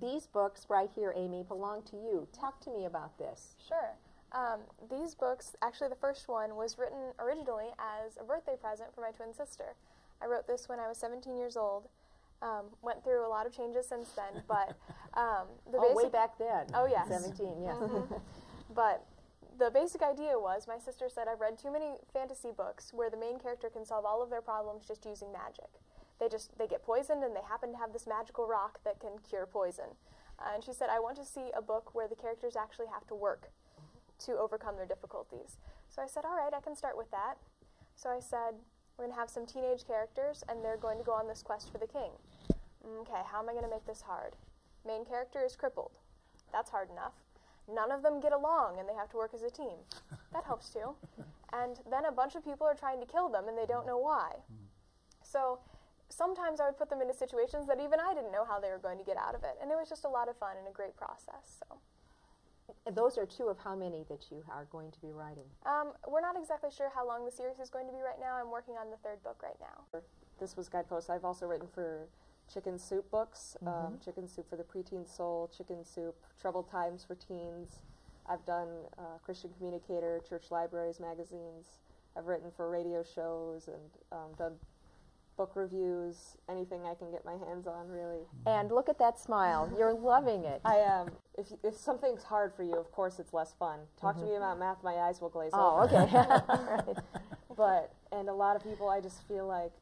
These books right here, Amy, belong to you. Talk to me about this. Sure. These books, actually the first one was written originally as a birthday present for my twin sister. I wrote this when I was 17 years old. Went through a lot of changes since then, but way back then. Oh, yes. 17, yes. But the basic idea was, my sister said, I've read too many fantasy books where the main character can solve all of their problems just using magic. They get poisoned and they happen to have this magical rock that can cure poison. And she said, I want to see a book where the characters actually have to work to overcome their difficulties. So I said, all right, I can start with that. So I said, we're going to have some teenage characters and they're going to go on this quest for the king. Okay, how am I going to make this hard? Main character is crippled. That's hard enough. None of them get along and they have to work as a team. That helps too. And then a bunch of people are trying to kill them and they don't know why. So sometimes I would put them into situations that even I didn't know how they were going to get out of it. And it was just a lot of fun and a great process. So. Those are two of how many that you are going to be writing? We're not exactly sure how long the series is going to be right now. I'm working on the third book right now. This was Guidepost. I've also written for Chicken Soup books, Chicken Soup for the Preteen Soul, Chicken Soup, Troubled Times for Teens. I've done Christian Communicator, church libraries, magazines. I've written for radio shows and done book reviews, anything I can get my hands on, really. And look at that smile. You're loving it. I am. If something's hard for you, of course it's less fun. Talk to me about math, my eyes will glaze over. Oh, okay. But, and a lot of people, I just feel like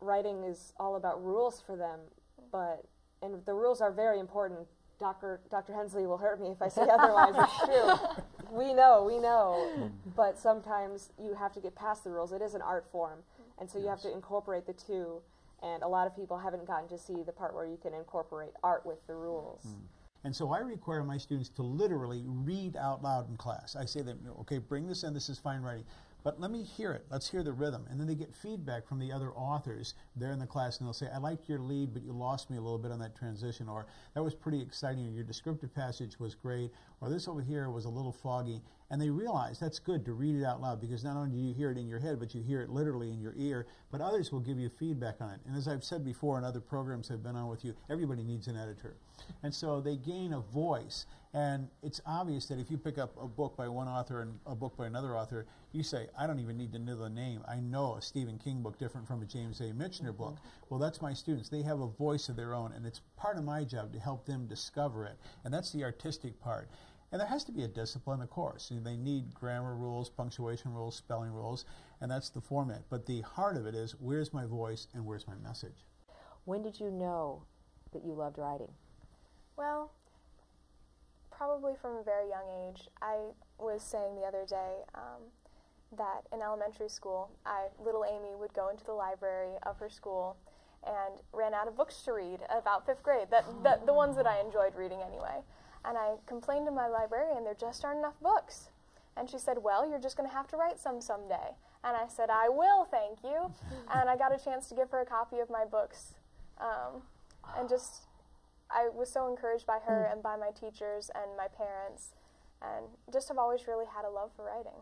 writing is all about rules for them, and the rules are very important. Dr. Hensley will hurt me if I say otherwise. It's true. We know. But sometimes you have to get past the rules. It is an art form, and so you have to incorporate the two. And a lot of people haven't gotten to see the part where you can incorporate art with the rules. And so I require my students to literally read out loud in class. I say to them, okay, bring this in, this is fine writing. But let me hear it. Let's hear the rhythm. And then they get feedback from the other authors. They're in the class and they'll say, I liked your lead, but you lost me a little bit on that transition. Or that was pretty exciting. Or your descriptive passage was great. Or this over here was a little foggy. And they realize that's good to read it out loud, because not only do you hear it in your head, but you hear it literally in your ear. But others will give you feedback on it. And as I've said before in other programs I've been on with you, everybody needs an editor. And so they gain a voice. And it's obvious that if you pick up a book by one author and a book by another author, you say, I don't even need to know the name. I know a Stephen King book different from a James A. Michener book. Well, that's my students. They have a voice of their own, and it's part of my job to help them discover it. And that's the artistic part. And there has to be a discipline, of course. They need grammar rules, punctuation rules, spelling rules, and that's the format. But the heart of it is, where's my voice and where's my message? When did you know that you loved writing? Well, probably from a very young age. I was saying the other day that in elementary school, little Amy would go into the library of her school and ran out of books to read about 5th grade, the ones that I enjoyed reading anyway. And I complained to my librarian, there just aren't enough books. And she said, well, you're just going to have to write some someday. And I said, I will, thank you. And I got a chance to give her a copy of my books. And just, I was so encouraged by her and by my teachers and my parents, and just have always really had a love for writing.